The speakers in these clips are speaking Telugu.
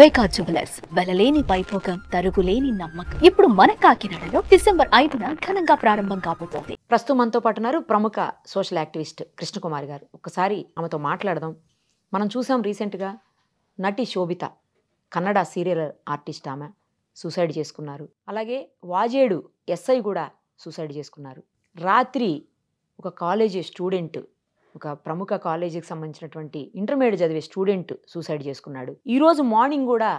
వైకా జ్యువెలర్స్ వెలలేని వైభోగం తరుగులేని నమ్మకం. ఇప్పుడు మన కాకినాడలో డిసెంబర్ 5న ఘనంగా ప్రారంభం కాబోతోంది. ప్రస్తుతం మనతో పాటు ఉన్నారు ప్రముఖ సోషల్ యాక్టివిస్ట్ కృష్ణకుమారి గారు. ఒకసారి ఆమెతో మాట్లాడదాం. మనం చూసాం రీసెంట్గా నటి శోభిత, కన్నడ సీరియల్ ఆర్టిస్ట్, ఆమె సూసైడ్ చేసుకున్నారు. అలాగే వాజేడు ఎస్ఐ కూడా సూసైడ్ చేసుకున్నారు. రాత్రి ఒక కాలేజీ స్టూడెంట్, ఒక ప్రముఖ కాలేజీకి సంబంధించినటువంటి ఇంటర్మీడియట్ చదివే స్టూడెంట్ సూసైడ్ చేసుకున్నాడు. ఈరోజు మార్నింగ్ కూడా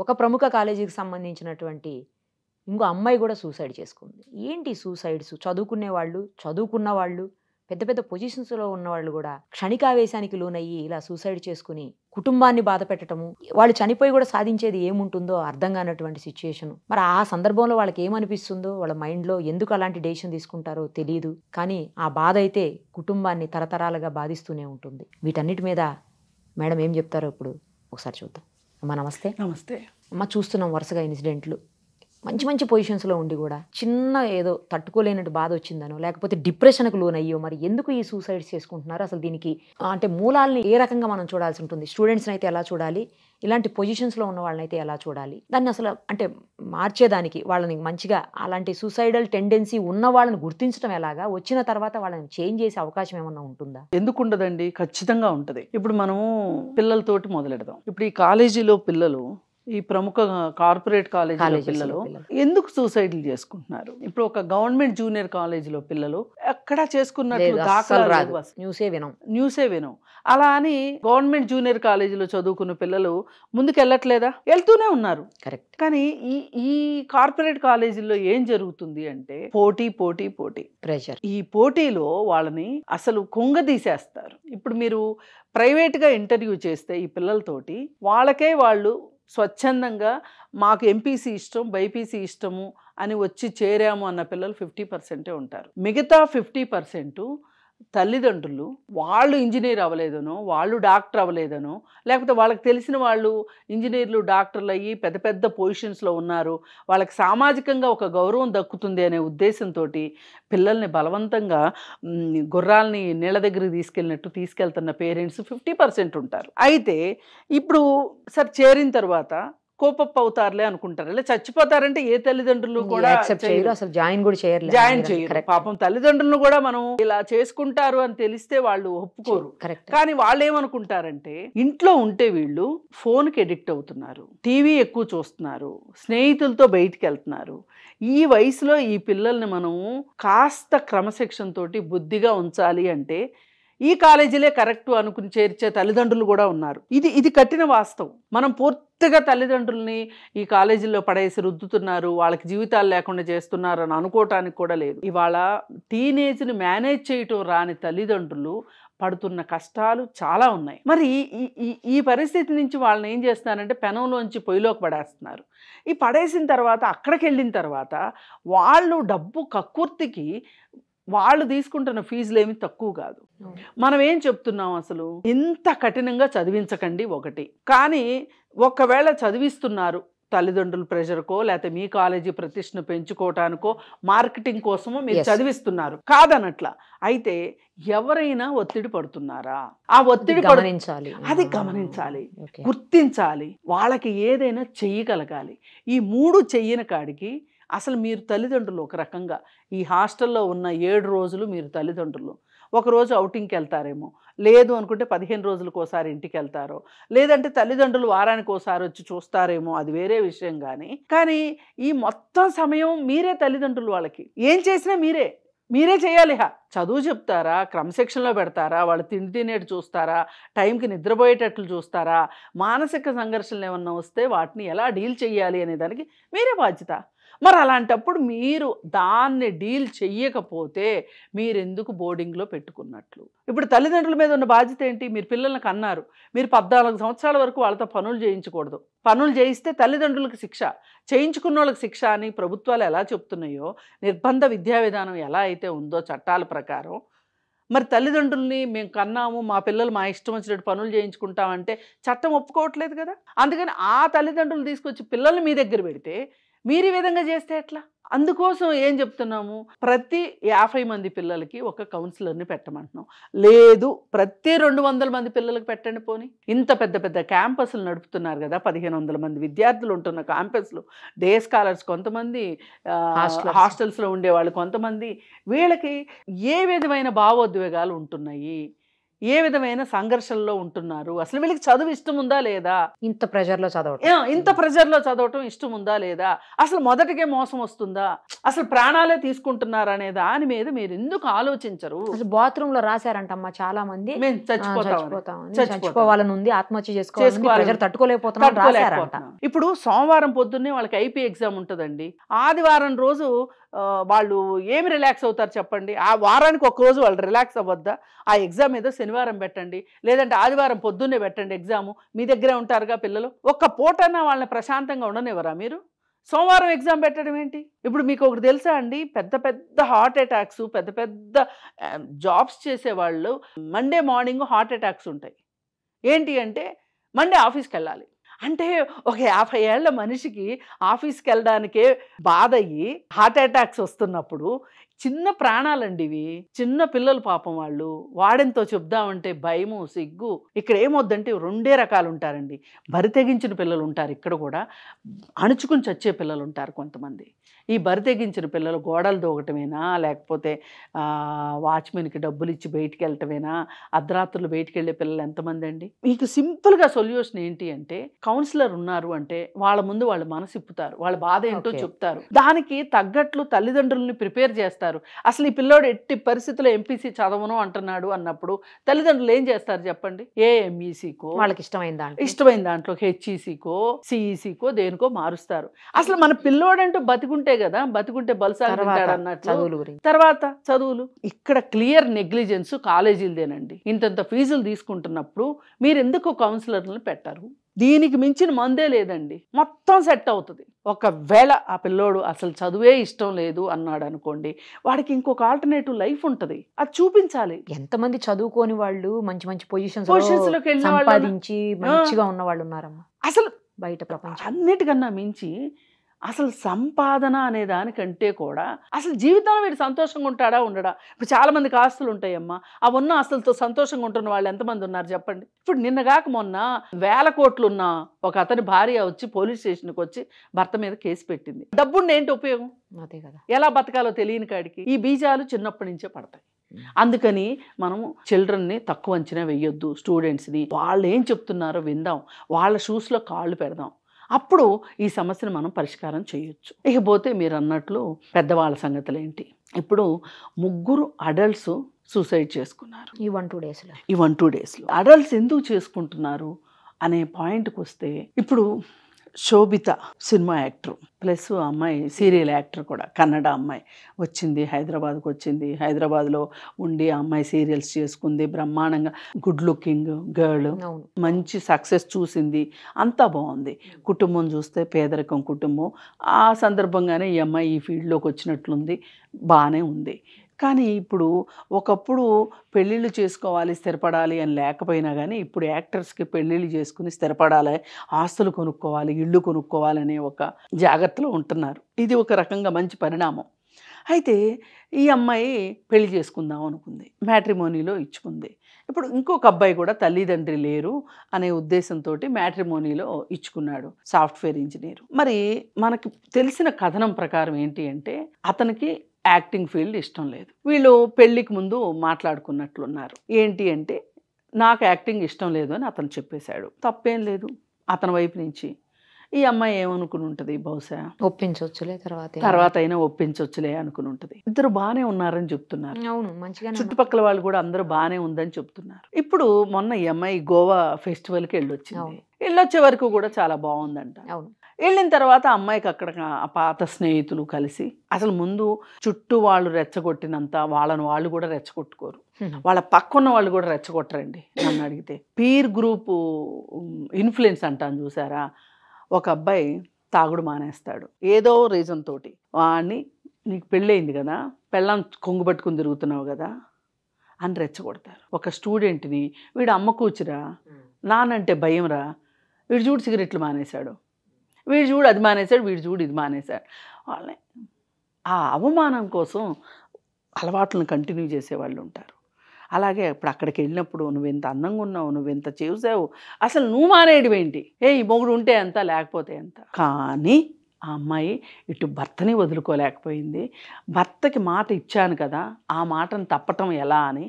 ఒక ప్రముఖ కాలేజీకి సంబంధించినటువంటి ఇంకో అమ్మాయి కూడా సూసైడ్ చేసుకుంది. ఏంటి సూసైడ్స్? చదువుకునే వాళ్ళు, చదువుకున్న వాళ్ళు, పెద్ద పెద్ద పొజిషన్స్లో ఉన్నవాళ్ళు కూడా క్షణికావేశానికి లోనయ్యి ఇలా సూసైడ్ చేసుకుని కుటుంబాన్ని బాధ పెట్టడము, వాళ్ళు చనిపోయి కూడా సాధించేది ఏముంటుందో అర్థం కానటువంటి సిచ్యుయేషన్. మరి ఆ సందర్భంలో వాళ్ళకి ఏమనిపిస్తుందో, వాళ్ళ మైండ్లో ఎందుకు అలాంటి డెసిషన్ తీసుకుంటారో తెలియదు. కానీ ఆ బాధ అయితే కుటుంబాన్ని తరతరాలుగా బాధిస్తూనే ఉంటుంది. వీటన్నిటి మీద మేడం ఏం చెప్తారో ఇప్పుడు ఒకసారి చూద్దాం. అమ్మ నమస్తే. నమస్తే అమ్మ, చూస్తున్నాం వరుసగా ఇన్సిడెంట్లు. మంచి మంచి పొజిషన్స్లో ఉండి కూడా చిన్న ఏదో తట్టుకోలేనట్టు బాధ వచ్చిందనో, లేకపోతే డిప్రెషన్కు లోనయ్యో, మరి ఎందుకు ఈ సూసైడ్స్ చేసుకుంటున్నారు? అసలు దీనికి అంటే మూలాల్ని ఏ రకంగా మనం చూడాల్సి ఉంటుంది? స్టూడెంట్స్ని అయితే ఎలా చూడాలి, ఇలాంటి పొజిషన్స్లో ఉన్న వాళ్ళని అయితే ఎలా చూడాలి? దాన్ని అసలు అంటే మార్చేదానికి వాళ్ళని మంచిగా, అలాంటి సూసైడల్ టెండెన్సీ ఉన్న వాళ్ళని గుర్తించడం ఎలాగా, వచ్చిన తర్వాత వాళ్ళని చేంజ్ చేసే అవకాశం ఏమన్నా ఉంటుందా? ఎందుకు ఉండదండి? ఖచ్చితంగా ఉంటుంది. ఇప్పుడు మనము పిల్లలతోటి మొదలెడదాం. ఇప్పుడు ఈ కాలేజీలో పిల్లలు, ఈ ప్రముఖ కార్పొరేట్ కాలేజీలో పిల్లలు ఎందుకు సూసైడ్లు చేసుకుంటున్నారు? ఇప్పుడు ఒక గవర్నమెంట్ జూనియర్ కాలేజీలో పిల్లలు ఎక్కడా చేసుకున్నట్లు దాఖలాలు న్యూసే వినం. అలా అని గవర్నమెంట్ జూనియర్ కాలేజీలో చదువుకున్న పిల్లలు ముందుకు వెళ్ళట్లేదా? వెళ్తూనే ఉన్నారు. కరెక్ట్. కానీ ఈ కార్పొరేట్ కాలేజీల్లో ఏం జరుగుతుంది అంటే పోటీ పోటీ పోటీ, ప్రెషర్. ఈ పోటీలో వాళ్ళని అసలు కుంగదీసేస్తారు. ఇప్పుడు మీరు ప్రైవేట్గా ఇంటర్వ్యూ చేస్తే ఈ పిల్లలతోటి, వాళ్ళకే వాళ్ళు స్వచ్ఛందంగా మాకు ఎంపీసీ ఇష్టం, బైపీసీ ఇష్టము అని వచ్చి చేరాము అన్న పిల్లలు 50% ఉంటారు. మిగతా 50% తల్లిదండ్రులు వాళ్ళు ఇంజనీర్ అవ్వలేదనో, వాళ్ళు డాక్టర్ అవ్వలేదనో, లేకపోతే వాళ్ళకి తెలిసిన వాళ్ళు ఇంజనీర్లు, డాక్టర్లు అయ్యి పెద్ద పెద్ద పొజిషన్స్లో ఉన్నారు, వాళ్ళకి సామాజికంగా ఒక గౌరవం దక్కుతుంది అనే ఉద్దేశంతో పిల్లల్ని బలవంతంగా గుర్రాలని నీళ్ళ దగ్గరికి తీసుకెళ్తున్న పేరెంట్స్ 50% ఉంటారు. అయితే ఇప్పుడు సార్ చేరిన తర్వాత కోపప్ అవుతారులే అనుకుంటారు, ఇలా చచ్చిపోతారంటే ఏ తల్లిదండ్రులు కూడా జాయిన్ చేయరు. పాపం తల్లిదండ్రులను కూడా మనం ఇలా చేసుకుంటారు అని తెలిస్తే వాళ్ళు ఒప్పుకోరు. కానీ వాళ్ళు ఏమనుకుంటారంటే, ఇంట్లో ఉంటే వీళ్ళు ఫోన్కి ఎడిక్ట్ అవుతున్నారు, టీవీ ఎక్కువ చూస్తున్నారు, స్నేహితులతో బయటికి వెళ్తున్నారు. ఈ వయసులో ఈ పిల్లల్ని మనం కాస్త క్రమశిక్షణ తోటి బుద్ధిగా ఉంచాలి అంటే ఈ కాలేజీలే కరెక్ట్ అనుకుని చేర్చే తల్లిదండ్రులు కూడా ఉన్నారు. ఇది కఠిన వాస్తవం. మనం పూర్తిగా తల్లిదండ్రుల్ని ఈ కాలేజీల్లో పడేసి రుద్దుతున్నారు, వాళ్ళకి జీవితాలు లేకుండా చేస్తున్నారు అని అనుకోవటానికి కూడా లేదు. ఇవాళ టీనేజ్ని మేనేజ్ చేయటం రాని తల్లిదండ్రులు పడుతున్న కష్టాలు చాలా ఉన్నాయి. మరి ఈ పరిస్థితి నుంచి వాళ్ళని ఏం చేస్తున్నారంటే పెనంలోంచి పొయ్యిలోకి పడేస్తున్నారు. ఈ పడేసిన తర్వాత అక్కడికి వెళ్ళిన తర్వాత వాళ్ళు డబ్బు కక్కుర్తికి వాళ్ళు తీసుకుంటున్న ఫీజులు ఏమి తక్కువ కాదు. మనం ఏం చెప్తున్నాం, అసలు ఇంత కఠినంగా చదివించకండి ఒకటి. కానీ ఒకవేళ చదివిస్తున్నారు తల్లిదండ్రుల ప్రెషర్కో, లేకపోతే మీ కాలేజీ ప్రతిష్టను పెంచుకోవటానికో, మార్కెటింగ్ కోసమో మీరు చదివిస్తున్నారు, కాదనట్లా. అయితే ఎవరైనా ఒత్తిడి పడుతున్నారా? ఆ ఒత్తిడి అది గమనించాలి, గుర్తించాలి, వాళ్ళకి ఏదైనా చెయ్యగలగాలి. ఈ 3 చెయ్యని కాడికి అసలు మీరు తల్లిదండ్రులు ఒక రకంగా ఈ హాస్టల్లో ఉన్న 7 రోజులు మీరు తల్లిదండ్రులు ఒకరోజు అవుటింగ్కి వెళ్తారేమో, లేదు అనుకుంటే 15 రోజులకు ఒకసారి ఇంటికి వెళ్తారో, లేదంటే తల్లిదండ్రులు వారానికి ఒకసారి వచ్చి చూస్తారేమో, అది వేరే విషయం. కానీ ఈ మొత్తం సమయం మీరే తల్లిదండ్రులు. వాళ్ళకి ఏం చేసినా మీరే చేయాలి. చదువు చెప్తారా, క్రమశిక్షణలో పెడతారా, వాళ్ళు తినేట్టు చూస్తారా, టైంకి నిద్రపోయేటట్లు చూస్తారా, మానసిక సంఘర్షణలు ఏమన్నా వస్తే వాటిని ఎలా డీల్ చేయాలి అనే దానికి మీరే బాధ్యత. మరి అలాంటప్పుడు మీరు దాన్ని డీల్ చెయ్యకపోతే మీరెందుకు బోర్డింగ్లో పెట్టుకున్నట్లు? ఇప్పుడు తల్లిదండ్రుల మీద ఉన్న బాధ్యత ఏంటి? మీరు పిల్లల్ని కన్నారు, మీరు 14 సంవత్సరాల వరకు వాళ్ళతో పనులు చేయించకూడదు. పనులు చేయిస్తే తల్లిదండ్రులకు శిక్ష, చేయించుకున్న వాళ్ళకి శిక్ష అని ప్రభుత్వాలు ఎలా చెప్తున్నాయో, నిర్బంధ విద్యా విధానం ఎలా అయితే ఉందో చట్టాల ప్రకారం, మరి తల్లిదండ్రుల్ని మేము కన్నాము, మా పిల్లలు మా ఇష్టం వచ్చినట్టు పనులు చేయించుకుంటామంటే చట్టం ఒప్పుకోవట్లేదు కదా. అందుకని ఆ తల్లిదండ్రులు తీసుకొచ్చి పిల్లల్ని మీ దగ్గర పెడితే మీరు ఈ విధంగా చేస్తే ఎట్లా? అందుకోసం ఏం చెప్తున్నాము, ప్రతి 50 మంది పిల్లలకి ఒక కౌన్సిలర్ని పెట్టమంటున్నాం. లేదు ప్రతి 200 మంది పిల్లలకి పెట్టండి పోని. ఇంత పెద్ద పెద్ద క్యాంపస్లు నడుపుతున్నారు కదా, 1500 మంది విద్యార్థులు ఉంటున్న క్యాంపస్లు, డే స్కాలర్స్ కొంతమంది, హాస్టల్స్లో ఉండేవాళ్ళు కొంతమంది, వీళ్ళకి ఏ విధమైన భావోద్వేగాలు ఉంటున్నాయి, ఏ విధమైన సంఘర్షణలో ఉంటున్నారు, అసలు వీళ్ళకి చదువు ఇష్టం ఉందా లేదా, ఇంత ప్రెషర్లో చదవటం, ఇంత ప్రెషర్లో చదవటం ఇష్టం ఉందా లేదా, అసలు మొదటికే మోసం వస్తుందా, అసలు ప్రాణాలే తీసుకుంటున్నారా అనే దాని మీద మీరు ఎందుకు ఆలోచించరు? అసలు బాత్రూమ్ లో రాశారంటమ్మా చాలా మంది, మేము చచ్చిపోవాలని ఉంది, ఆత్మహత్య చేసుకోవాలి, తట్టుకోలేకపోతున్నాం. ఇప్పుడు సోమవారం పొద్దున్నే వాళ్ళకి ఐపీ ఎగ్జామ్ ఉంటుందండి. ఆదివారం రోజు వాళ్ళు ఏమి రిలాక్స్ అవుతారు చెప్పండి? ఆ వారానికి ఒక రోజు వాళ్ళు రిలాక్స్ అవ్వద్దా? ఆ ఎగ్జామ్ ఏదో శనివారం పెట్టండి, లేదంటే ఆదివారం పొద్దున్నే పెట్టండి ఎగ్జాము. మీ దగ్గరే ఉంటారుగా పిల్లలు, ఒక్క పూటన్నా వాళ్ళని ప్రశాంతంగా ఉండనివ్వరా మీరు? సోమవారం ఎగ్జామ్ పెట్టడం ఏంటి? ఇప్పుడు మీకు ఒకటి తెలుసా అండి, పెద్ద పెద్ద హార్ట్ అటాక్స్, పెద్ద పెద్ద జాబ్స్ చేసేవాళ్ళు మండే మార్నింగ్ హార్ట్ అటాక్స్ ఉంటాయి. ఏంటి అంటే మండే ఆఫీస్కి వెళ్ళాలి అంటే, ఒక 50 ఏళ్ల మనిషికి ఆఫీస్కి వెళ్ళడానికే బాధ అయ్యి హార్ట్ అటాక్స్ వస్తున్నప్పుడు చిన్న ప్రాణాలండి ఇవి, చిన్న పిల్లలు పాపం వాళ్ళు. వాడెంతో చెప్దామంటే భయము, సిగ్గు. ఇక్కడ ఏమొద్దంటే 2 రకాలు ఉంటారండి. బరి తెగించిన పిల్లలు ఉంటారు, ఇక్కడ కూడా అణుచుకుని చచ్చే పిల్లలు ఉంటారు కొంతమంది. ఈ బరి తెగించిన పిల్లలు గోడలు దూకటమేనా, లేకపోతే వాచ్మెన్కి డబ్బులు ఇచ్చి బయటికి వెళ్ళటమేనా, అర్ధరాత్రులు బయటికి వెళ్ళే పిల్లలు ఎంతమంది అండి? మీకు సింపుల్గా సొల్యూషన్ ఏంటి అంటే, కౌన్సిలర్ ఉన్నారు అంటే వాళ్ళ ముందు వాళ్ళు మనసు ఇప్పుతారు, వాళ్ళ బాధ ఏంటో చెప్తారు, దానికి తగ్గట్లు తల్లిదండ్రులని ప్రిపేర్ చేస్తారు. అసలు ఈ పిల్లోడు ఎట్టి పరిస్థితుల్లో ఎంపీసీ చదవను అంటున్నాడు అన్నప్పుడు తల్లిదండ్రులు ఏం చేస్తారు చెప్పండి? ఎంఈసీకో, వాళ్ళకి ఇష్టమైన దాంట్లో హెచ్ఈసీకో, సిఈసీకో, దేనికో మారుస్తారు. అసలు మన పిల్లోడంటూ బతికుంటే కదా, బతికుంటే బలసాగుంటాడు అన్నట్లు. తర్వాత చదువులు, ఇక్కడ క్లియర్ నెగ్లిజెన్స్ కాలేజీలదేనండి. ఇంతంత ఫీజులు తీసుకుంటున్నప్పుడు మీరు ఎందుకు కౌన్సిలర్లను పెట్టారు? దీనికి మించిన మందే లేదండి, మొత్తం సెట్ అవుతుంది. ఒకవేళ ఆ పిల్లోడు అసలు చదువే ఇష్టం లేదు అన్నాడు అనుకోండి, వాడికి ఇంకొక ఆల్టర్నేటివ్ లైఫ్ ఉంటుంది, అది చూపించాలి. ఎంతమంది చదువుకోని వాళ్ళు మంచి మంచి పొజిషన్స్లోకి వెళ్ళిన సంపాదించి మంచిగా ఉన్న వాళ్ళు ఉన్నారమ్మా. అసలు బయట ప్రపంచం అన్నిటికన్నా మించి అసలు సంపాదన అనే దానికంటే కూడా అసలు జీవితంలో వీడు సంతోషంగా ఉంటాడా ఉండడా? ఇప్పుడు చాలా మందికి ఆస్తులు ఉంటాయమ్మా, ఆ ఉన్న ఆస్తులతో సంతోషంగా ఉంటున్న వాళ్ళు ఎంతమంది ఉన్నారు చెప్పండి? ఇప్పుడు నిన్నగాక మొన్న 1000 కోట్లు ఉన్న ఒక అతని భార్య వచ్చి పోలీస్ స్టేషన్కి వచ్చి భర్త మీద కేసు పెట్టింది. డబ్బుండి ఏంటి ఉపయోగం? అదే కదా, ఎలా బతకాలో తెలియని కాడికి ఈ బీజాలు చిన్నప్పటి నుంచే పడతాయి. అందుకని మనము చిల్డ్రన్ని తక్కువ అంచనా వెయ్యొద్దు. స్టూడెంట్స్ని వాళ్ళు ఏం చెప్తున్నారో విందాం, వాళ్ళ షూస్లో కాళ్ళు పెడదాం, అప్పుడు ఈ సమస్యను మనం పరిష్కారం చేయొచ్చు. ఇకపోతే మీరు అన్నట్లు పెద్దవాళ్ళ సంగతులు ఏంటి? ఇప్పుడు 3 అడల్ట్స్ సూసైడ్ చేసుకున్నారు ఈ 1-2 డేస్లో. అడల్ట్స్ ఎందుకు చేసుకుంటున్నారు అనే పాయింట్కి వస్తే, ఇప్పుడు శోభిత సినిమా యాక్టర్ ప్లస్ అమ్మాయి సీరియల్ యాక్టర్ కూడా, కన్నడ అమ్మాయి వచ్చింది, హైదరాబాద్కి వచ్చింది. హైదరాబాద్లో ఉండి ఆ అమ్మాయి సీరియల్స్ చేసుకుంది, బ్రహ్మాండంగా గుడ్ లుకింగ్ గర్ల్, మంచి సక్సెస్ చూసింది, అంతా బాగుంది. కుటుంబం చూస్తే పేదరికం కుటుంబం. ఆ సందర్భంగానే ఈ అమ్మాయి ఈ ఫీల్డ్లోకి వచ్చినట్లుంది, బాగానే ఉంది. కానీ ఇప్పుడు ఒకప్పుడు పెళ్ళిళ్ళు చేసుకోవాలి స్థిరపడాలి అని లేకపోయినా కానీ ఇప్పుడు యాక్టర్స్కి పెళ్ళిళ్ళు చేసుకుని స్థిరపడాలి, ఆస్తులు కొనుక్కోవాలి, ఇళ్ళు కొనుక్కోవాలనే ఒక జాగ్రత్తలో ఉంటున్నారు. ఇది ఒక రకంగా మంచి పరిణామం. అయితే ఈ అమ్మాయి పెళ్లి చేసుకుందాం అనుకుంది, మ్యాట్రిమోనీలో ఇచ్చుకుంది. ఇప్పుడు ఇంకొక అబ్బాయి కూడా తల్లిదండ్రి లేరు అనే ఉద్దేశంతో మ్యాట్రిమోనీలో ఇచ్చుకున్నాడు, సాఫ్ట్వేర్ ఇంజనీర్. మరి మనకి తెలిసిన కథనం ప్రకారం ఏంటి అంటే, అతనికి యాక్టింగ్ ఫీల్డ్ ఇష్టం లేదు. వీళ్ళు పెళ్ళికి ముందు మాట్లాడుకున్నట్లున్నారు. ఏంటి అంటే, నాకు యాక్టింగ్ ఇష్టం లేదు అని అతను చెప్పేశాడు. తప్పేం లేదు అతని వైపు నుంచి. ఈ అమ్మాయి ఏమనుకుని ఉంటుంది, బహుశా ఒప్పించవచ్చులే, తర్వాత అయినా ఒప్పించవచ్చులే అనుకుని ఉంటుంది. ఇద్దరు బాగానే ఉన్నారని చెప్తున్నారు. అవును, మంచిగా చుట్టుపక్కల వాళ్ళు కూడా అందరూ బాగానే ఉందని చెప్తున్నారు. ఇప్పుడు మొన్న ఈ అమ్మాయి గోవా ఫెస్టివల్కి వెళ్ళొచ్చింది. వెళ్ళొచ్చే వరకు కూడా చాలా బాగుందంట. అవును, వెళ్ళిన తర్వాత అమ్మాయికి అక్కడ ఆ పాత స్నేహితులు కలిసి, అసలు ముందు చుట్టూ వాళ్ళు రెచ్చగొట్టినంత వాళ్ళని వాళ్ళు కూడా రెచ్చగొట్టుకోరు, వాళ్ళ పక్కన్న వాళ్ళు కూడా రెచ్చగొట్టరండి నన్ను అడిగితే. పీర్ గ్రూపు ఇన్ఫ్లుయెన్స్ అంటాను చూసారా, ఒక అబ్బాయి తాగుడు మానేస్తాడు ఏదో రీజన్ తోటి, వాడిని నీకు పెళ్ళయింది కదా, పెళ్ళం కొంగు పట్టుకుని తిరుగుతున్నావు కదా అని రెచ్చగొడతారు. ఒక స్టూడెంట్ని, వీడు అమ్మ కూతురా, నానంటే భయంరా, వీడు చూడు సిగరెట్లు మానేశాడు, వీడు చూడు అది మానేశాడు, వీడు చూడు ఇది మానేశాడు, వాళ్ళని ఆ అవమానం కోసం అలవాట్లను కంటిన్యూ చేసేవాళ్ళు ఉంటారు. అలాగే ఇప్పుడు అక్కడికి వెళ్ళినప్పుడు నువ్వు ఎంత అందంగా ఉన్నావు, నువ్వు ఎంత చేసావు, అసలు నువ్వు మానేయడమేంటి, ఈ మొగుడు ఉంటే ఎంత లేకపోతే ఎంత. కానీ ఆ అమ్మాయి ఇటు భర్తని వదులుకోలేకపోయింది. భర్తకి మాట ఇచ్చాను కదా, ఆ మాటను తప్పటం ఎలా అని,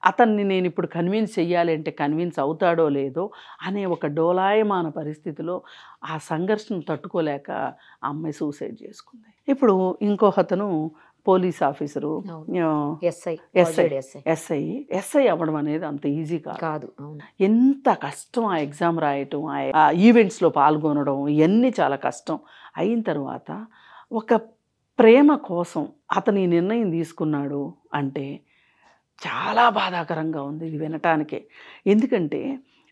అతన్ని నేను ఇప్పుడు కన్విన్స్ చెయ్యాలి అంటే కన్విన్స్ అవుతాడో లేదో అనే ఒక డోలాయమాన పరిస్థితిలో ఆ సంఘర్షణ తట్టుకోలేక ఆ అమ్మాయి సూసైడ్ చేసుకుంది. ఇప్పుడు ఇంకొక అతను పోలీస్ ఆఫీసరు, ఎస్ఐ అవ్వడం అనేది అంత ఈజీ కాదు. ఎంత కష్టం ఆ ఎగ్జామ్ రాయటం, ఆ ఈవెంట్స్లో పాల్గొనడం, ఇవన్నీ చాలా కష్టం. అయిన తర్వాత ఒక ప్రేమ కోసం అతని నిర్ణయం తీసుకున్నాడు అంటే చాలా బాధాకరంగా ఉంది ఇది వినటానికే. ఎందుకంటే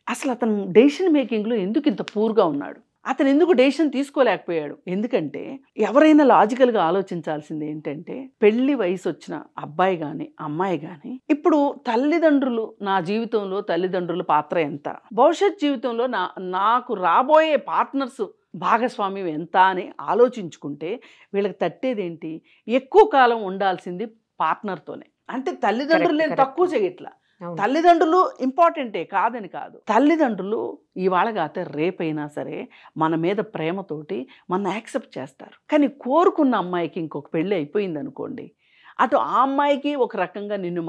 అసలు అతను డెసిషన్ మేకింగ్లో ఎందుకు ఇంత పూర్గా ఉన్నాడు, అతను ఎందుకు డెసిషన్ తీసుకోలేకపోయాడు? ఎందుకంటే ఎవరైనా లాజికల్గా ఆలోచించాల్సింది ఏంటంటే, పెళ్లి వయసు వచ్చిన అబ్బాయి కానీ అమ్మాయి కానీ ఇప్పుడు తల్లిదండ్రులు, నా జీవితంలో తల్లిదండ్రుల పాత్ర ఎంత, భవిష్యత్ జీవితంలో నాకు రాబోయే పార్ట్నర్స్ భాగస్వామ్యం ఎంత అని ఆలోచించుకుంటే వీళ్ళకి తట్టేదేంటి, ఎక్కువ కాలం ఉండాల్సింది పార్ట్నర్తోనే. అంటే తల్లిదండ్రులు నేను తక్కువ చేయట్లా, తల్లిదండ్రులు ఇంపార్టెంటే కాదని కాదు. తల్లిదండ్రులు ఇవాళ కాతే రేపైనా సరే మన మీద ప్రేమతోటి మన యాక్సెప్ట్ చేస్తారు. కానీ కోరుకున్న అమ్మాయికి ఇంకొక పెళ్ళి అయిపోయింది అనుకోండి, అటు ఆ అమ్మాయికి ఒక రకంగా నిన్ను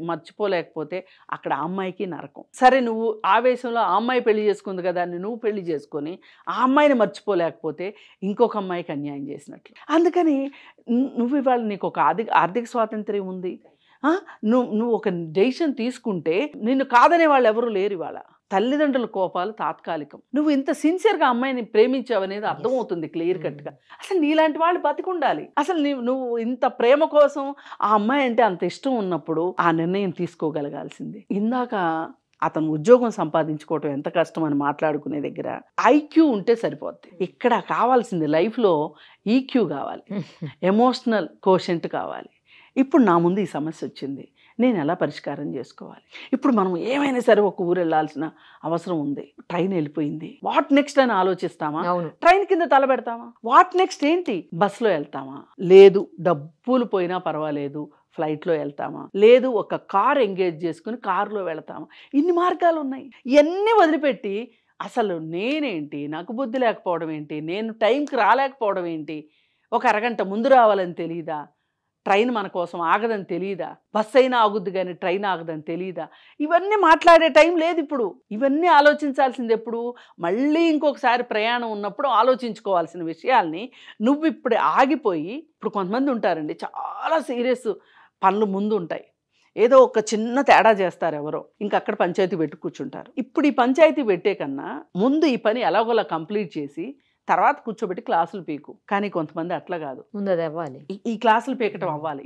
మర్చిపోలేకపోతే అక్కడ ఆ అమ్మాయికి నరకం. సరే నువ్వు ఆవేశంలో ఆ అమ్మాయి పెళ్లి చేసుకుంది కదా అని నువ్వు పెళ్లి చేసుకొని ఆ అమ్మాయిని మర్చిపోలేకపోతే ఇంకొక అమ్మాయికి అన్యాయం చేసినట్లు. అందుకని నువ్వు ఇవాళ నీకు ఒక ఆర్థిక స్వాతంత్ర్యం ఉంది, నువ్వు ఒక డెసిషన్ తీసుకుంటే నిన్ను కాదనే వాళ్ళు ఎవరు లేరు. ఇవాళ తల్లిదండ్రుల కోపాలు తాత్కాలికం. నువ్వు ఇంత సిన్సియర్గా అమ్మాయిని ప్రేమించావనేది అర్థమవుతుంది క్లియర్ కట్గా. అసలు నీలాంటి వాళ్ళు బతికుండాలి. అసలు నువ్వు ఇంత ప్రేమ కోసం ఆ అమ్మాయి అంటే అంత ఇష్టం ఉన్నప్పుడు ఆ నిర్ణయం తీసుకోగలగాల్సింది. ఇందాక అతను ఉద్యోగం సంపాదించుకోవటం ఎంత కష్టం అని మాట్లాడుకునే దగ్గర ఐక్యూ ఉంటే సరిపోద్ది. ఇక్కడ కావాల్సింది లైఫ్లో ఈక్యూ కావాలి, ఎమోషనల్ కోషెంట్ కావాలి. ఇప్పుడు నా ముందు ఈ సమస్య వచ్చింది, నేను ఎలా పరిష్కారం చేసుకోవాలి? ఇప్పుడు మనం ఏమైనా సరే ఒక ఊరు వెళ్ళాల్సిన అవసరం ఉంది, ట్రైన్ వెళ్ళిపోయింది, వాట్ నెక్స్ట్ అని ఆలోచిస్తామా? ట్రైన్ కింద తలబెడతామా? వాట్ నెక్స్ట్ ఏంటి? బస్సులో వెళ్తామా? లేదు డబ్బులు పోయినా పర్వాలేదు ఫ్లైట్లో వెళ్తామా? లేదు ఒక కార్ ఎంగేజ్ చేసుకుని కారులో వెళ్తామా? ఇన్ని మార్గాలు ఉన్నాయి. ఇవన్నీ వదిలిపెట్టి అసలు నేనేంటి, నాకు బుద్ధి లేకపోవడం ఏంటి, నేను టైంకి రాలేకపోవడం ఏంటి, ఒక అరగంట ముందు రావాలని తెలీదా, ట్రైన్ మన కోసం ఆగదని తెలీదా, బస్ అయినా ఆగుద్ది కానీ ట్రైన్ ఆగదని తెలీదా? ఇవన్నీ మాట్లాడే టైం లేదు ఇప్పుడు. ఇవన్నీ ఆలోచించాల్సింది ఎప్పుడు? మళ్ళీ ఇంకొకసారి ప్రయాణం ఉన్నప్పుడు ఆలోచించుకోవాల్సిన విషయాల్ని నువ్వు ఇప్పుడు ఆగిపోయి. ఇప్పుడు కొంతమంది ఉంటారండి చాలా సీరియస్ పనులు ముందు ఉంటాయి, ఏదో ఒక చిన్న తేడా చేస్తారు ఎవరో, ఇంకక్కడ పంచాయతీ పెట్టి కూర్చుంటారు. ఇప్పుడు ఈ పంచాయతీ పెట్టే కన్నా ముందు ఈ పని ఎలాగోలా కంప్లీట్ చేసి తర్వాత కూర్చోబెట్టి క్లాసులు పీకు. కానీ కొంతమంది అట్లా కాదు, ముందు అది అవ్వాలి, ఈ క్లాసులు పీకటం అవ్వాలి,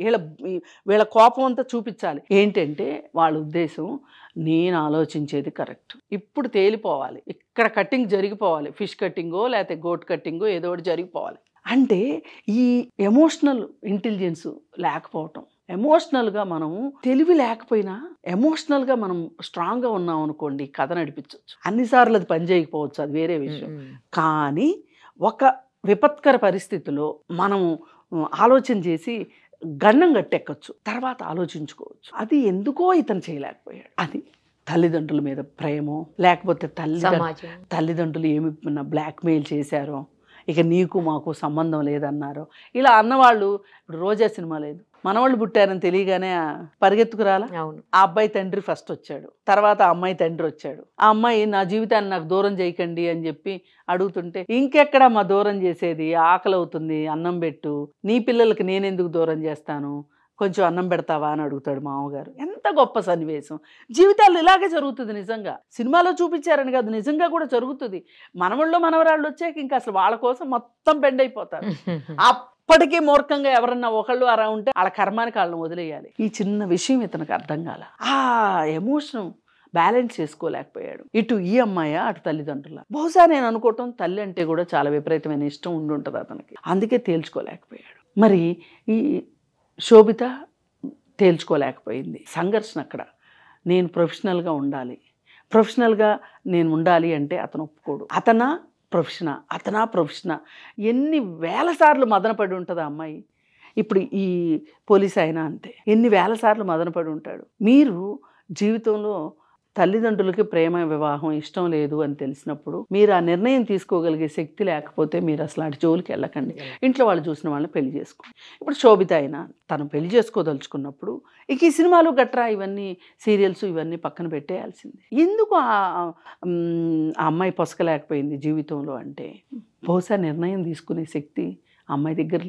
వీళ్ళ కోపం అంతా చూపించాలి. ఏంటంటే వాళ్ళ ఉద్దేశం నేను ఆలోచించేది కరెక్ట్, ఇప్పుడు తేలిపోవాలి, ఇక్కడ కట్టింగ్ జరిగిపోవాలి, ఫిష్ కట్టింగో లేకపోతే గోట్ కట్టింగో ఏదో ఒకటి జరిగిపోవాలి. అంటే ఈ ఎమోషనల్ ఇంటెలిజెన్స్ లేకపోవటం, ఎమోషనల్గా మనము తెలివి లేకపోయినా ఎమోషనల్గా మనం స్ట్రాంగ్గా ఉన్నాం అనుకోండి, కథ నడిపించవచ్చు. అన్నిసార్లు అది పని చేయకపోవచ్చు, అది వేరే విషయం. కానీ ఒక విపత్కర పరిస్థితిలో మనము ఆలోచన చేసి గండం గట్టెక్కచ్చు, తర్వాత ఆలోచించుకోవచ్చు. అది ఎందుకో ఇతను చేయలేకపోయాడు. అది తల్లిదండ్రుల మీద ప్రేమో, లేకపోతే తల్లిదండ్రులు ఏమి బ్లాక్మెయిల్ చేశారో, ఇక నీకు మాకు సంబంధం లేదన్నారో, ఇలా అన్నవాళ్ళు. ఇప్పుడు రోజా సినిమా లేదు, మనవాళ్ళు పుట్టారని తెలియగానే పరిగెత్తుకురాలా? ఆ అబ్బాయి తండ్రి ఫస్ట్ వచ్చాడు, తర్వాత ఆ అమ్మాయి తండ్రి వచ్చాడు. ఆ అమ్మాయి నా జీవితాన్ని నాకు దూరం చేయకండి అని చెప్పి అడుగుతుంటే, ఇంకెక్కడ మా దూరం చేసేది, ఆకలి అవుతుంది అన్నం పెట్టు, నీ పిల్లలకి నేనెందుకు దూరం చేస్తాను, కొంచెం అన్నం పెడతావా అని అడుగుతాడు మామగారు. ఎంత గొప్ప సన్నివేశం. జీవితాలు ఇలాగే జరుగుతుంది. నిజంగా సినిమాలో చూపించారని కాదు, నిజంగా కూడా జరుగుతుంది. మనవళ్ళు మనవరాళ్ళు వచ్చాక ఇంకా అసలు వాళ్ళ కోసం మొత్తం బెండ్ అయిపోతారు. అప్పటికీ మూర్ఖంగా ఎవరన్నా ఒకళ్ళు అలా ఉంటే వాళ్ళ కర్మానికి వాళ్ళని వదిలేయాలి. ఈ చిన్న విషయం ఇతనికి అర్థం కాల. ఆ ఎమోషన్ బ్యాలెన్స్ చేసుకోలేకపోయాడు. ఇటు ఈ అమ్మాయి అటు తల్లిదండ్రుల. బహుశా నేను అనుకోవటం తల్లి అంటే కూడా చాలా విపరీతమైన ఇష్టం ఉండి ఉంటుంది అతనికి, అందుకే తేల్చుకోలేకపోయాడు. మరి ఈ శోభిత తేల్చుకోలేకపోయింది. సంఘర్షణ అక్కడ. నేను ప్రొఫెషనల్గా ఉండాలి, ప్రొఫెషనల్గా నేను ఉండాలి అంటే అతను ఒప్పుకోడు. అతనా ప్రొఫెషనా ఎన్ని వేల సార్లు మదనపడి ఉంటుంది ఆ అమ్మాయి. ఇప్పుడు ఈ పోలీస్ అయినా అంతే, ఎన్ని వేల సార్లు మదనపడి ఉంటాడు. మీరు జీవితంలో తల్లిదండ్రులకి ప్రేమ వివాహం ఇష్టం లేదు అని తెలిసినప్పుడు మీరు ఆ నిర్ణయం తీసుకోగలిగే శక్తి లేకపోతే మీరు అసలు అటు జోలికి వెళ్ళకండి. ఇంట్లో వాళ్ళు చూసిన వాళ్ళని పెళ్లి చేసుకోండి. ఇప్పుడు శోభిత అయినా తను పెళ్లి చేసుకోదలుచుకున్నప్పుడు ఇక ఈ సినిమాలు గట్రా ఇవన్నీ సీరియల్స్ ఇవన్నీ పక్కన పెట్టేయాల్సింది. ఎందుకు ఆ అమ్మాయి పొసకలేకపోయింది జీవితంలో అంటే బహుశా నిర్ణయం తీసుకునే శక్తి ఆ అమ్మాయి దగ్గర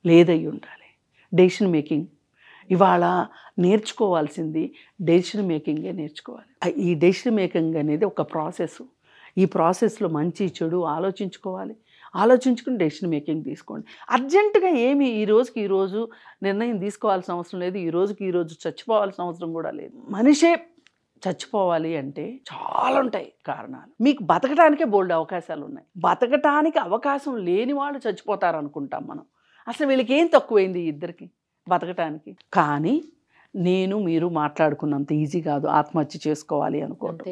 లేదయ్యి ఉండాలి. డెసిషన్ మేకింగ్ ఇవాళ నేర్చుకోవాల్సింది డెసిషన్ మేకింగే నేర్చుకోవాలి. ఈ డెసిషన్ మేకింగ్ అనేది ఒక ప్రాసెస్. ఈ ప్రాసెస్లో మంచి చెడు ఆలోచించుకోవాలి. ఆలోచించుకుని డెసిషన్ మేకింగ్ తీసుకోండి. అర్జెంటుగా ఏమి ఈ రోజుకి ఈరోజు నిర్ణయం తీసుకోవాల్సిన అవసరం లేదు. ఈ రోజుకి ఈరోజు చచ్చిపోవాల్సిన అవసరం కూడా లేదు. మనిషే చచ్చిపోవాలి అంటే చాలా ఉంటాయి కారణాలు. మీకు బతకడానికే బోల్డ్ అవకాశాలు ఉన్నాయి. బతకటానికి అవకాశం లేని వాళ్ళు చచ్చిపోతారు అనుకుంటాం మనం. అసలు వీళ్ళకి ఏం తక్కువైంది ఇద్దరికి బతకటానికి? కానీ నేను మీరు మాట్లాడుకున్నంత ఈజీ కాదు ఆత్మహత్య చేసుకోవాలి అనుకోవటం.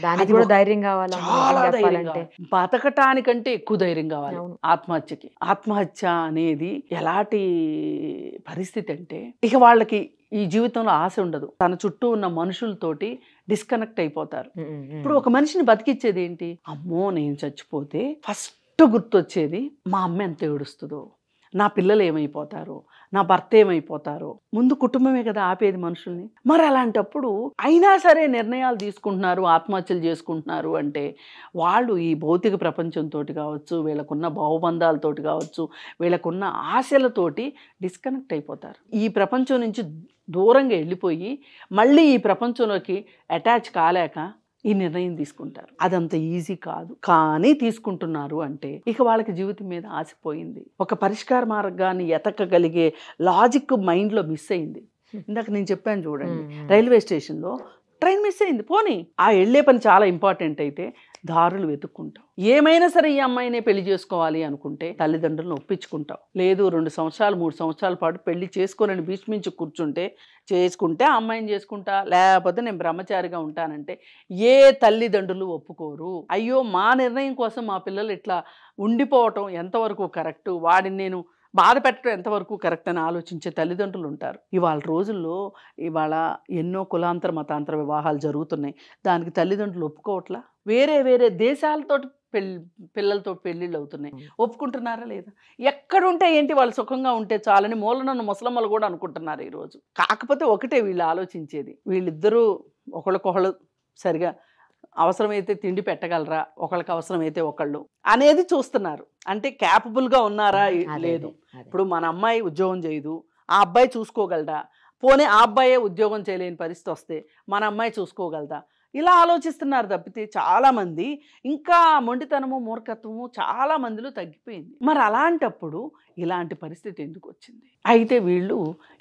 దానికి కూడా ధైర్యం కావాలి, చాలా ధైర్యం కావాలి. బతకటానికంటే ఎక్కువ ధైర్యం కావాలి ఆత్మహత్యకి. ఆత్మహత్య అనేది ఎలాంటి పరిస్థితి అంటే ఇక వాళ్ళకి ఈ జీవితంలో ఆశ ఉండదు. తన చుట్టూ ఉన్న మనుషులతోటి డిస్కనెక్ట్ అయిపోతారు. ఇప్పుడు ఒక మనిషిని బతికిచ్చేది ఏంటి? అమ్మో నేను చచ్చిపోతే ఫస్ట్ గుర్తొచ్చేది మా అమ్మ ఎంత ఏడుస్తుందో, నా పిల్లలు ఏమైపోతారో, నా భర్త ఏమైపోతారో. ముందు కుటుంబమే కదా ఆపేది మనుషుల్ని. మరి అలాంటప్పుడు అయినా సరే నిర్ణయాలు తీసుకుంటున్నారు, ఆత్మహత్యలు చేసుకుంటున్నారు అంటే వాళ్ళు ఈ భౌతిక ప్రపంచంతో కావచ్చు, వీళ్ళకున్న భావబంధాలతోటి కావచ్చు, వీళ్ళకున్న ఆశలతోటి డిస్కనెక్ట్ అయిపోతారు. ఈ ప్రపంచం నుంచి దూరంగా వెళ్ళిపోయి మళ్ళీ ఈ ప్రపంచంలోకి అటాచ్ కాలేక ఈ నిర్ణయం తీసుకుంటారు. అదంత ఈజీ కాదు, కానీ తీసుకుంటున్నారు అంటే ఇక వాళ్ళకి జీవితం మీద ఆశపోయింది. ఒక పరిష్కార మార్గాన్ని ఎతకగలిగే లాజిక్ మైండ్లో మిస్ అయింది. ఇందాక నేను చెప్పాను చూడండి, రైల్వే స్టేషన్లో ట్రైన్ మిస్ అయింది. పోనీ ఆ వెళ్ళే పని చాలా ఇంపార్టెంట్ అయితే దారులు వెతుక్కుంటావు. ఏమైనా సరే ఈ అమ్మాయినే పెళ్లి చేసుకోవాలి అనుకుంటే తల్లిదండ్రులను ఒప్పించుకుంటావు. లేదు 2 సంవత్సరాలు 3 సంవత్సరాల పాటు పెళ్లి చేసుకోనని భీష్మించి కూర్చుంటే చేసుకుంటే ఆ అమ్మాయిని చేసుకుంటా, లేకపోతే నేను బ్రహ్మచారిగా ఉంటానంటే ఏ తల్లిదండ్రులు ఒప్పుకోరు. అయ్యో మా నిర్ణయం కోసం మా పిల్లలు ఇట్లా ఉండిపోవటం ఎంతవరకు కరెక్టు, వాడిని నేను బాధ పెట్టడం ఎంతవరకు కరెక్ట్ అని ఆలోచించే తల్లిదండ్రులు ఉంటారు. ఇవాళ రోజుల్లో ఎన్నో కులాంతర మతాంతర వివాహాలు జరుగుతున్నాయి. దానికి తల్లిదండ్రులు ఒప్పుకోవట్లా. వేరే వేరే దేశాలతో పిల్లలతో పెళ్ళిళ్ళు అవుతున్నాయి. ఒప్పుకుంటున్నారా లేదా? ఎక్కడుంటే ఏంటి, వాళ్ళు సుఖంగా ఉంటే చాలని మూలనన్న ముసలమ్మలు కూడా అనుకుంటున్నారు ఈరోజు. కాకపోతే ఒకటే వీళ్ళు ఆలోచించేది, వీళ్ళిద్దరూ ఒకళ్ళకొకళ్ళు సరిగా అవసరమైతే తిండి పెట్టగలరా, ఒకళ్ళకి అవసరమైతే ఒకళ్ళు అనేది చూస్తున్నారు. అంటే క్యాపబుల్గా ఉన్నారా లేదు. ఇప్పుడు మన అమ్మాయి ఉద్యోగం చేయదు, ఆ అబ్బాయి చూసుకోగలడా? పోనీ ఆ అబ్బాయే ఉద్యోగం చేయలేని పరిస్థితి వస్తే మన అమ్మాయి చూసుకోగలదా? ఇలా ఆలోచిస్తున్నారు తప్పితే చాలామంది ఇంకా మొండితనము మూర్ఖత్వము చాలా మందిలో తగ్గిపోయింది. మరి అలాంటప్పుడు ఇలాంటి పరిస్థితి ఎందుకు వచ్చింది? అయితే వీళ్ళు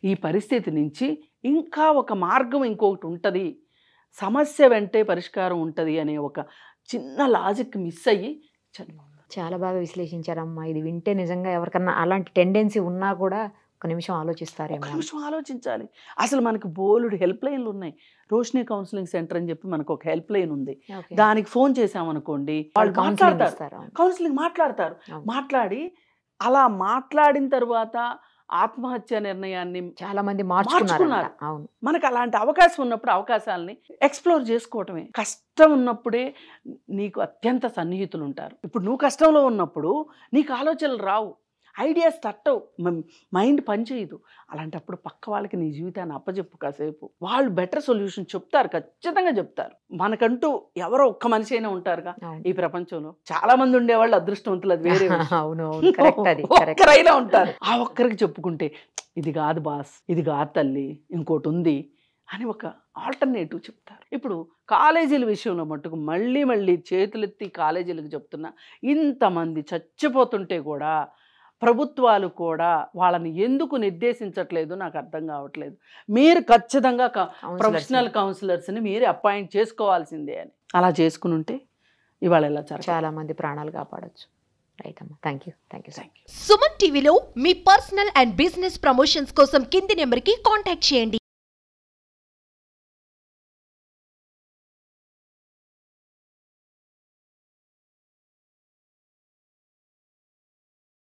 ఈ పరిస్థితి నుంచి ఇంకా ఒక మార్గం ఇంకొకటి ఉంటుంది, సమస్య వెంటే పరిష్కారం ఉంటుంది అనే ఒక చిన్న లాజిక్ మిస్ అయ్యి చనిపోతారు. చాలా బాగా విశ్లేషించారమ్మా. ఇది వింటే నిజంగా ఎవరికన్నా అలాంటి టెండెన్సీ ఉన్నా కూడా ఒక నిమిషం ఆలోచిస్తారేమో. ఒక నిమిషం ఆలోచించాలి. అసలు మనకు బోలుడు హెల్ప్ లైన్లు ఉన్నాయి. రోషిని కౌన్సిలింగ్ సెంటర్ అని చెప్పి మనకు ఒక హెల్ప్ లైన్ ఉంది. దానికి ఫోన్ చేసామనుకోండి, వాళ్ళు మాట్లాడతారు, కౌన్సిలింగ్ మాట్లాడతారు. మాట్లాడి అలా మాట్లాడిన తర్వాత ఆత్మహత్య నిర్ణయాన్ని చాలా మంది మార్చుకున్నారు. అవును, మనకు అలాంటి అవకాశం ఉన్నప్పుడు అవకాశాలని ఎక్స్ప్లోర్ చేసుకోవటమే. కష్టం ఉన్నప్పుడే నీకు అత్యంత సన్నిహితులు ఉంటారు. ఇప్పుడు నువ్వు కష్టంలో ఉన్నప్పుడు నీకు ఆలోచనలు రావు, ఐడియాస్ తట్టవు, మైండ్ పనిచేయదు. అలాంటప్పుడు పక్క వాళ్ళకి నీ జీవితాన్ని అప్పచెప్పు కాసేపు, వాళ్ళు బెటర్ సొల్యూషన్ చెప్తారు, ఖచ్చితంగా చెప్తారు. మనకంటూ ఎవరో ఒక్క మనిషి అయినా ఉంటారుగా ఈ ప్రపంచంలో. చాలా మంది ఉండేవాళ్ళు అదృష్టవంతులు, అది వేరే. ఒక్కరైనా ఉంటారు. ఆ ఒక్కరికి చెప్పుకుంటే ఇది కాదు బాస్, ఇది కాదు తల్లి, ఇంకోటి ఉంది అని ఒక ఆల్టర్నేటివ్ చెప్తారు. ఇప్పుడు కాలేజీల విషయంలో మట్టుకు మళ్ళీ మళ్ళీ చేతులెత్తి కాలేజీలకు చెప్తున్నా, ఇంతమంది చచ్చిపోతుంటే కూడా ప్రభుత్వాలు కూడా వాళ్ళని ఎందుకు నిర్దేశించట్లేదు నాకు అర్థం కావట్లేదు. మీరు ఖచ్చితంగా ప్రొఫెషనల్ కౌన్సిలర్స్ని మీరే అపాయింట్ చేసుకోవాల్సిందే అని. అలా చేసుకుని ఉంటే ఇవాళ ఎలా చాలా మంది ప్రాణాలు కాపాడొచ్చు. రైట్ అమ్మా, థ్యాంక్ యూ. సుమన్ టీవీలో మీ పర్సనల్ అండ్ బిజినెస్ ప్రమోషన్స్ కోసం కింది నెంబర్కి కాంటాక్ట్ చేయండి.